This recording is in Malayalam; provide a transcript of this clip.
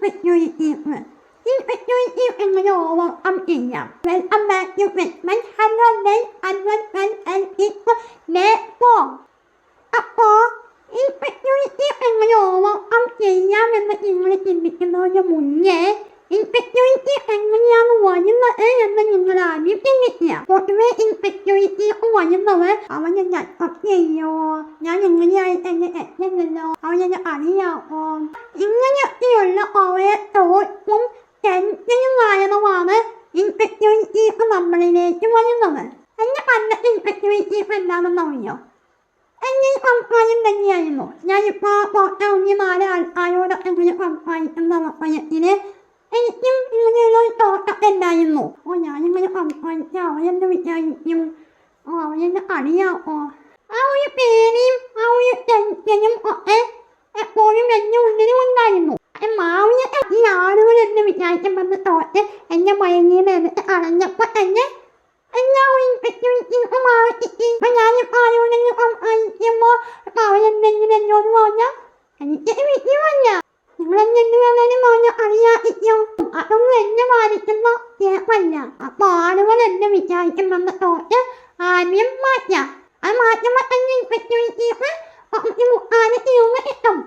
Inspektørisme. Inspektørisme er lover om ære. Men opmærksomhed, man handler vel andre land end ikke naboer. Og inspektørisme er lover om ære, men man ikke noget munde. Inspektørisme er warnende eller നിങ്ങൾ ആദ്യമില്ല. പൊതുവെ ഇൻസ്പെക്ടോറിറ്റി warnന്നത് അവനെ ഞെട്ടിയോ ഞാൻ എങ്ങനെയായി എന്നെ എത്തുന്നല്ലോ അവനെ അറിയാമോ ഇങ്ങനെയൊക്കെയുള്ള അവയെ തോൽപ്പും ടെൻഷനും കാരണമാണ് ഇൻസ്പെക്ടോറിറ്റി നമ്മളിലേക്ക് വരുന്നത്. എന്നെ പണ്ട് ഇൻസ്പെക്ടോറിറ്റി എന്താണെന്ന് അറിയോ? എന്നെ സംസാരം തന്നെയായിരുന്നു. ഞാനിപ്പോൾ പുറത്തിറങ്ങി 4 ആൾക്കാരോട് എങ്ങനെ സംസാരിക്കുന്ന സമയത്തിന് എനിക്കും ഇങ്ങനെയുള്ള തോട്ടം ഉണ്ടായിരുന്നു. ഞാനിങ്ങനെ സംസാരിച്ച് അവരെന്ന് വിചാരിക്കും അവരെന്നെ അറിയാമോ? ആ ഒരു പേടിയും ആ ഒരു ടെൻഷനും ഒക്കെ എപ്പോഴും എൻ്റെ ഉള്ളിലും ഉണ്ടായിരുന്നു. മാവിനെ ഈ ആളുകളെന്ന് വിചാരിക്കുമ്പോൾ തോട്ട് എന്നെ മയങ്ങിയെന്ന് അറിഞ്ഞപ്പോൾ തന്നെ എല്ലാവരും മാറ്റി. ഞാനിപ്പോൾ ആരോടെങ്കിലും സംസാരിക്കുമ്പോൾ അവരെന്തെങ്കിലും എന്നോട് പറഞ്ഞാൽ എനിക്ക് വിജയമല്ല. നിങ്ങളെന്തെങ്കിലും വേണേലും പറഞ്ഞാൽ അറിയാതിരിക്കും. അതൊന്നും എന്നെ ബാധിക്കുന്ന കേസല്ല. അപ്പോൾ ആളുകൾ എന്നെ വിചാരിക്കുമ്പോൾ തോട്ട് ആദ്യം മാറ്റാം. അത് മാറ്റുമ്പോൾ തന്നെ ഇൻസ്പെക്ടോറിറ്റി 10 മുക്കാൽ കിട്ടും.